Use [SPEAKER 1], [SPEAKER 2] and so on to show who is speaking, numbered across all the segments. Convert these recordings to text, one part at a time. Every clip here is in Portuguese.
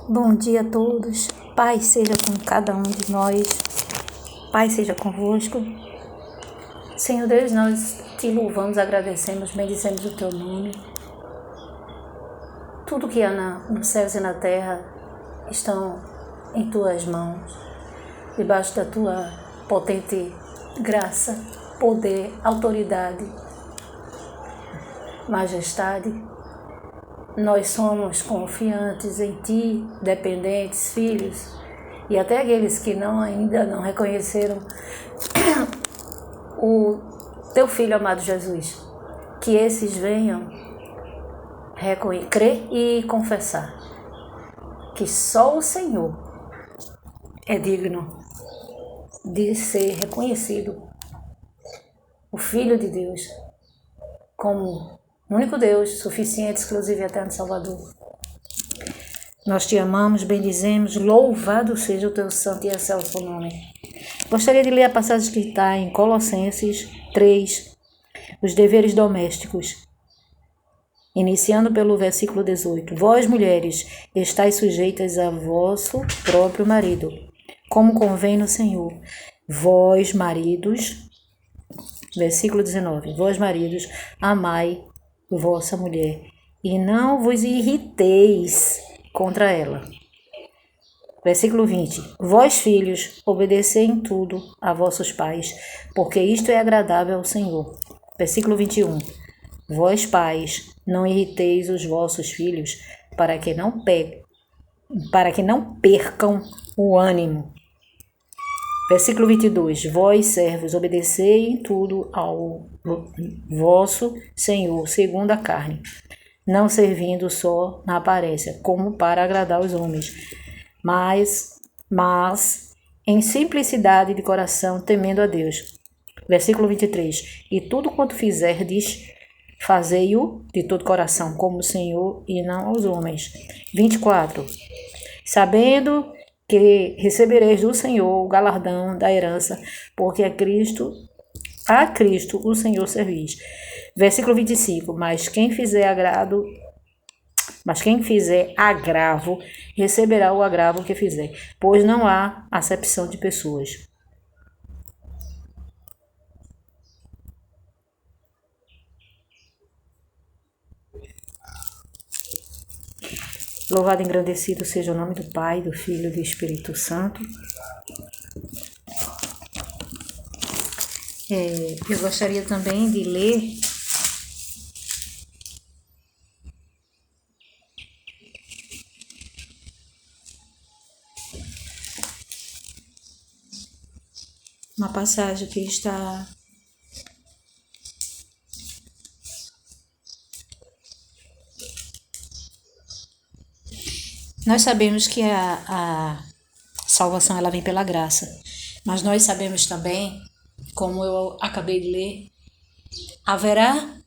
[SPEAKER 1] Bom dia a todos, Pai seja com cada um de nós, Pai seja convosco. Senhor Deus, nós te louvamos, agradecemos, bendizemos o teu nome. Tudo que há nos céus e na terra estão em tuas mãos, debaixo da tua potente graça, poder, autoridade, majestade. Nós somos confiantes em Ti, dependentes, filhos, e até aqueles que ainda não reconheceram o Teu Filho amado Jesus, que esses venham crer e confessar que só o Senhor é digno de ser reconhecido, o Filho de Deus, como único Deus, suficiente, exclusivo e eterno Salvador. Nós te amamos, bendizemos, louvado seja o teu santo e excelso nome. Gostaria de ler a passagem que está em Colossenses 3, os deveres domésticos, iniciando pelo versículo 18. Vós, mulheres, estáis sujeitas a vosso próprio marido, como convém no Senhor. Vós, maridos, versículo 19. Vós, maridos, amai vossa mulher, e não vos irriteis contra ela. Versículo 20. Vós, filhos, obedecei em tudo a vossos pais, porque isto é agradável ao Senhor. Versículo 21. Vós, pais, não irriteis os vossos filhos, para que não percam o ânimo. Versículo 22. Vós, servos, obedecei em tudo ao vosso Senhor, segundo a carne, não servindo só na aparência, como para agradar os homens, mas em simplicidade de coração, temendo a Deus. Versículo 23. E tudo quanto fizerdes, fazei-o de todo coração, como o Senhor e não aos homens. 24. Sabendo que recebereis do Senhor o galardão da herança, porque a Cristo o Senhor servis. Versículo 25. Mas quem fizer agravo, receberá o agravo que fizer, pois não há acepção de pessoas. Louvado e engrandecido seja o nome do Pai, do Filho e do Espírito Santo. Eu gostaria também de ler uma passagem que está Nós sabemos que a salvação ela vem pela graça, mas nós sabemos também, como eu acabei de ler, haverá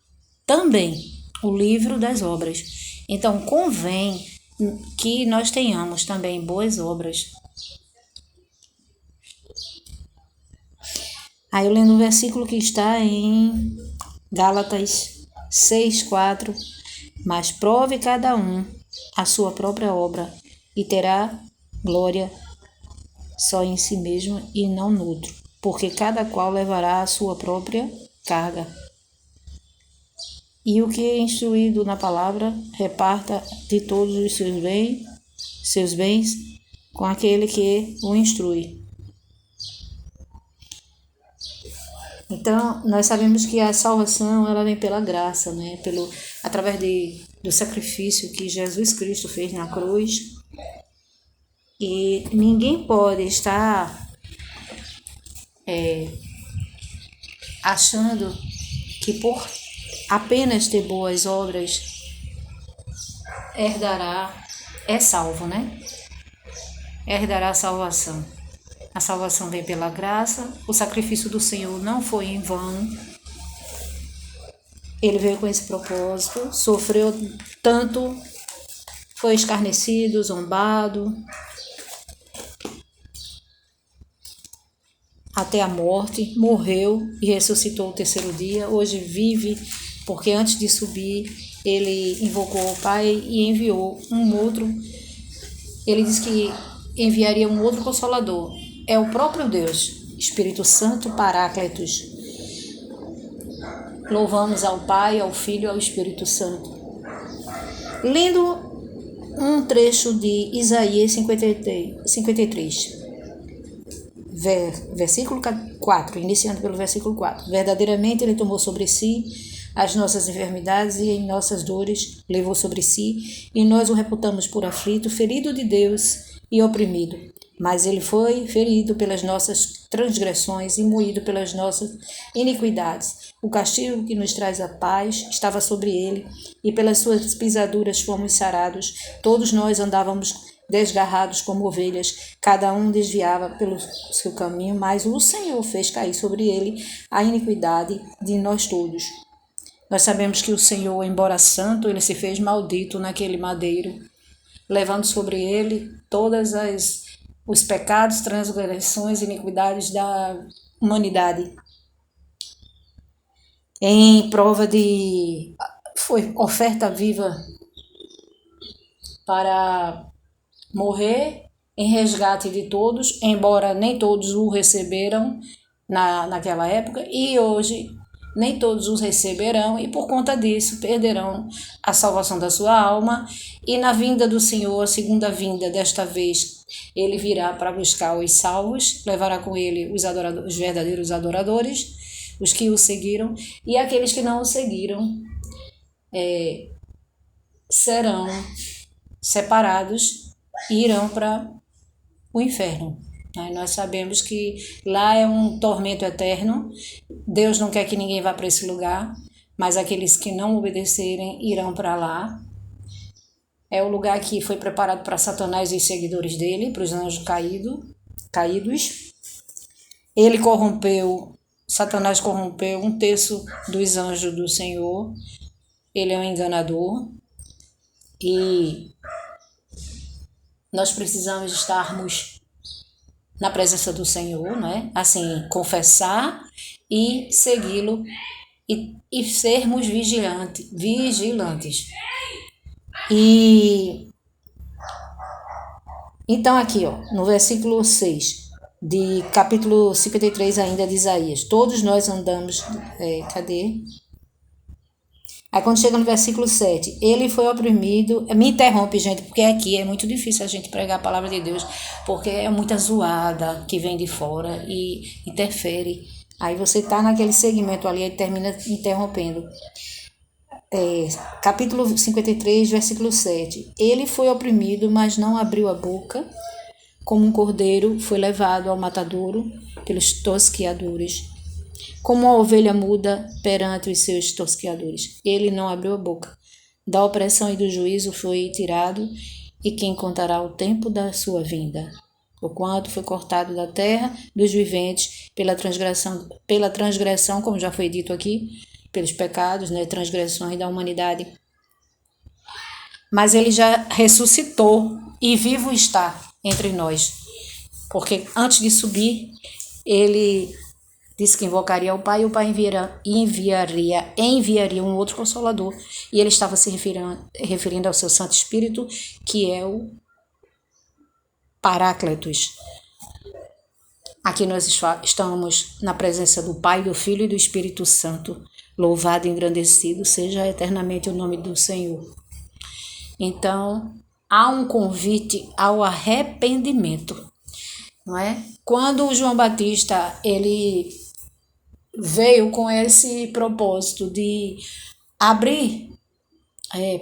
[SPEAKER 1] também o livro das obras. Então convém que nós tenhamos também boas obras. Aí eu lendo o versículo que está em Gálatas 6:4, mas prove cada um a sua própria obra, e terá glória só em si mesmo e não no outro, porque cada qual levará a sua própria carga. E o que é instruído na palavra, reparta de todos os seus bens com aquele que o instrui. Então, nós sabemos que a salvação ela vem pela graça, né? Através do sacrifício que Jesus Cristo fez na cruz. E ninguém pode estar achando que por apenas ter boas obras é salvo, né? Herdará a salvação. A salvação vem pela graça, o sacrifício do Senhor não foi em vão. Ele veio com esse propósito, sofreu tanto, foi escarnecido, zombado, até a morte, morreu e ressuscitou o terceiro dia. Hoje vive, porque antes de subir, ele invocou o Pai e enviou um outro ele diz que enviaria um outro Consolador. É o próprio Deus, Espírito Santo Paráclitos. Louvamos ao Pai, ao Filho e ao Espírito Santo. Lendo um trecho de Isaías 53, versículo 4, iniciando pelo versículo 4. Verdadeiramente ele tomou sobre si as nossas enfermidades e em nossas dores levou sobre si, e nós o reputamos por aflito, ferido de Deus e oprimido. Mas ele foi ferido pelas nossas transgressões e moído pelas nossas iniquidades. O castigo que nos traz a paz estava sobre ele, e pelas suas pisaduras fomos sarados. Todos nós andávamos desgarrados como ovelhas, cada um desviava pelo seu caminho, mas o Senhor fez cair sobre ele a iniquidade de nós todos. Nós sabemos que o Senhor, embora santo, ele se fez maldito naquele madeiro, levando sobre ele todas os pecados, transgressões e iniquidades da humanidade. Em prova foi oferta viva para morrer em resgate de todos, embora nem todos o receberam naquela época, e hoje nem todos os receberão, e por conta disso perderão a salvação da sua alma. E na vinda do Senhor, a segunda vinda, desta vez, ele virá para buscar os salvos, levará com ele os verdadeiros adoradores, os que o seguiram, e aqueles que não o seguiram serão separados e irão para o inferno. Nós sabemos que lá é um tormento eterno. Deus não quer que ninguém vá para esse lugar, mas aqueles que não obedecerem irão para lá. É o lugar que foi preparado para Satanás e os seguidores dele, para os anjos caídos. Satanás corrompeu um terço dos anjos do Senhor. Ele é um enganador. E nós precisamos estarmos na presença do Senhor, né? Assim, confessar e segui-lo e sermos vigilantes. E então aqui, no versículo 6 de capítulo 53 ainda de Isaías, todos nós andamos, cadê? Aí quando chega no versículo 7, ele foi oprimido. Me interrompe, gente, porque aqui é muito difícil a gente pregar a palavra de Deus, porque é muita zoada que vem de fora e interfere. Aí você está naquele segmento ali e termina interrompendo. Capítulo 53, versículo 7. Ele foi oprimido, mas não abriu a boca. Como um cordeiro foi levado ao matadouro pelos tosqueadores. Como a ovelha muda perante os seus tosqueadores. Ele não abriu a boca. Da opressão e do juízo foi tirado, e quem contará o tempo da sua vinda? Porquanto foi cortado da terra dos viventes pela transgressão, como já foi dito aqui, pelos pecados, transgressões da humanidade. Mas ele já ressuscitou e vivo está entre nós. Porque antes de subir, ele disse que invocaria o Pai, e o Pai enviaria um outro Consolador. E ele estava se referindo ao seu Santo Espírito, que é o Paráclitos. Aqui nós estamos na presença do Pai, do Filho e do Espírito Santo. Louvado e engrandecido seja eternamente o nome do Senhor. Então, há um convite ao arrependimento, não é? Quando o João Batista, ele veio com esse propósito de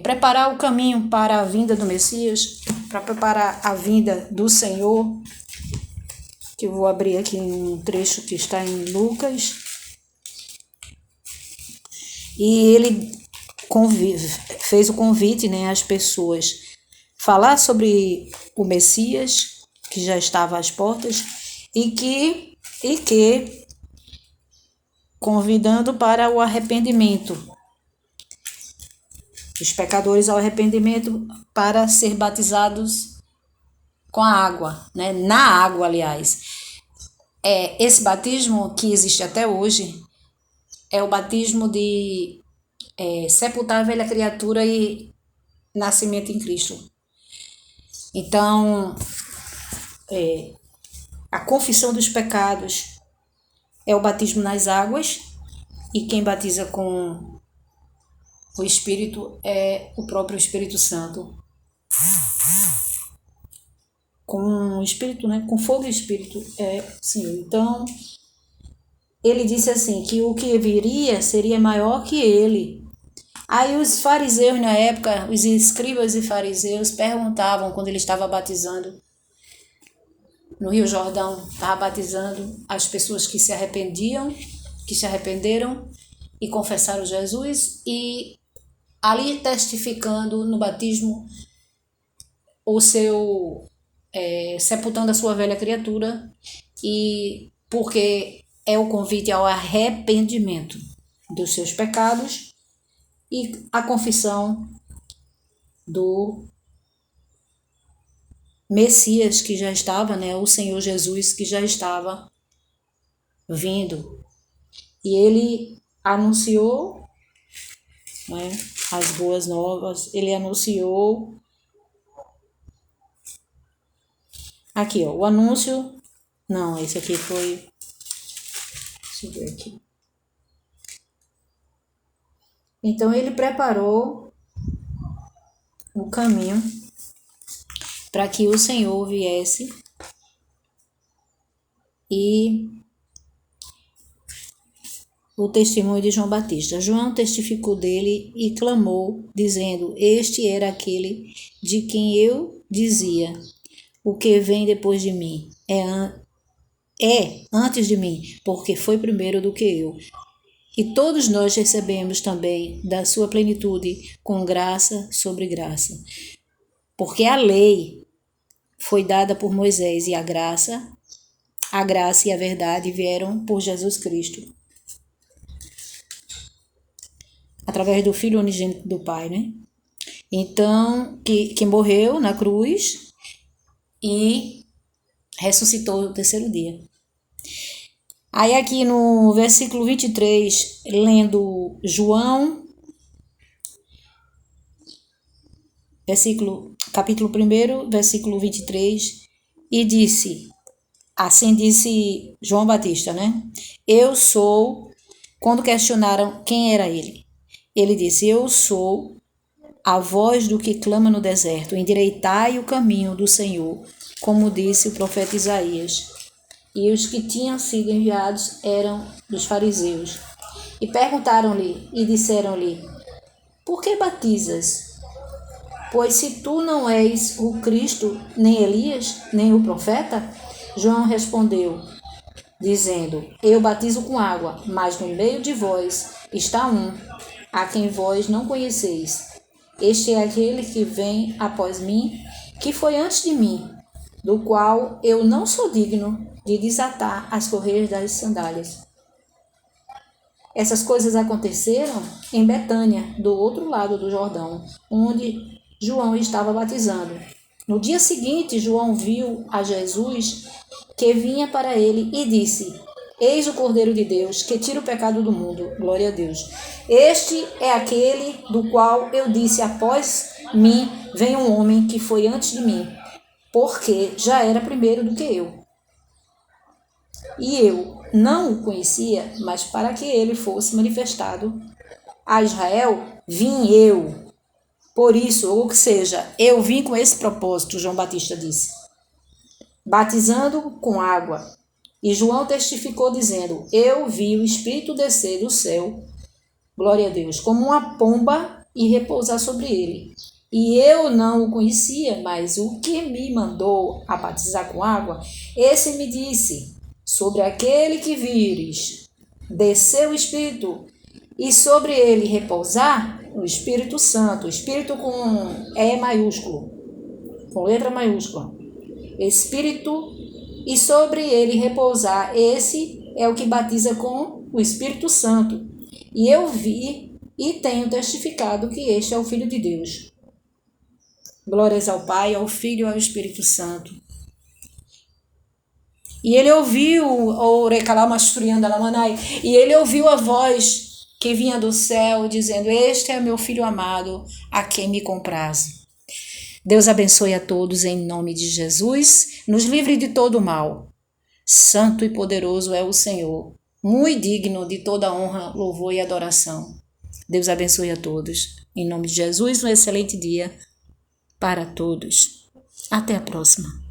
[SPEAKER 1] preparar o caminho para a vinda do Messias, para preparar a vinda do Senhor, que eu vou abrir aqui um trecho que está em Lucas, e ele fez o convite, às pessoas falar sobre o Messias, que já estava às portas, e que convidando para o arrependimento, os pecadores ao arrependimento, para ser batizados com a água, na água, aliás. Esse batismo que existe até hoje é o batismo de sepultar a velha criatura e nascimento em Cristo. Então, a confissão dos pecados é o batismo nas águas, e quem batiza com o Espírito é o próprio Espírito Santo. Com o Espírito, né? Com fogo e Espírito é o Senhor. Então, ele disse assim, que o que viria seria maior que ele. Aí os fariseus na época, os escribas e fariseus perguntavam, quando ele estava batizando no Rio Jordão, estava batizando as pessoas que se arrependeram e confessaram Jesus, e ali testificando no batismo o seu, sepultando a sua velha criatura, e porque é o convite ao arrependimento dos seus pecados e a confissão do Messias que já estava, né, o Senhor Jesus que já estava vindo. E ele anunciou, né, as boas novas, ele anunciou. Aqui, ó, o anúncio. Não, esse aqui foi. Deixa eu ver aqui. Então ele preparou o caminho para que o Senhor viesse e o testemunho de João Batista. João testificou dele e clamou, dizendo: Este era aquele de quem eu dizia: o que vem depois de mim é antes de mim, porque foi primeiro do que eu. E todos nós recebemos também da sua plenitude, com graça sobre graça. Porque a lei foi dada por Moisés, e a graça e a verdade vieram por Jesus Cristo, através do Filho unigênito do Pai, né? Então, que morreu na cruz e ressuscitou no terceiro dia. Aí aqui no versículo 23, lendo João, capítulo 1, versículo 23, e disse, assim disse João Batista, né? Eu sou, quando questionaram quem era ele disse, eu sou a voz do que clama no deserto, endireitai o caminho do Senhor, como disse o profeta Isaías. E os que tinham sido enviados eram dos fariseus. E perguntaram-lhe e disseram-lhe, por que batizas? Pois se tu não és o Cristo, nem Elias, nem o profeta? João respondeu, dizendo, eu batizo com água, mas no meio de vós está um, a quem vós não conheceis. Este é aquele que vem após mim, que foi antes de mim, do qual eu não sou digno de desatar as correias das sandálias. Essas coisas aconteceram em Betânia, do outro lado do Jordão, onde João estava batizando. No dia seguinte, João viu a Jesus que vinha para ele e disse, eis o Cordeiro de Deus, que tira o pecado do mundo. Glória a Deus. Este é aquele do qual eu disse, após mim vem um homem que foi antes de mim, porque já era primeiro do que eu. E eu não o conhecia, mas para que ele fosse manifestado a Israel, vim eu. Por isso, ou que seja, eu vim com esse propósito, João Batista disse, batizando com água. E João testificou dizendo, eu vi o Espírito descer do céu, glória a Deus, como uma pomba e repousar sobre ele. E eu não o conhecia, mas o que me mandou a batizar com água, esse me disse, sobre aquele que vires, descer o Espírito, e sobre ele repousar o Espírito Santo, Espírito com E maiúsculo, com letra maiúscula, Espírito, e sobre ele repousar, esse é o que batiza com o Espírito Santo. E eu vi e tenho testificado que este é o Filho de Deus. Glórias ao Pai, ao Filho e ao Espírito Santo. E ele ouviu, e ele ouviu a voz que vinha do céu, dizendo, este é meu Filho amado, a quem me compraze. Deus abençoe a todos em nome de Jesus, nos livre de todo o mal. Santo e poderoso é o Senhor, muito digno de toda honra, louvor e adoração. Deus abençoe a todos. Em nome de Jesus, um excelente dia para todos. Até a próxima.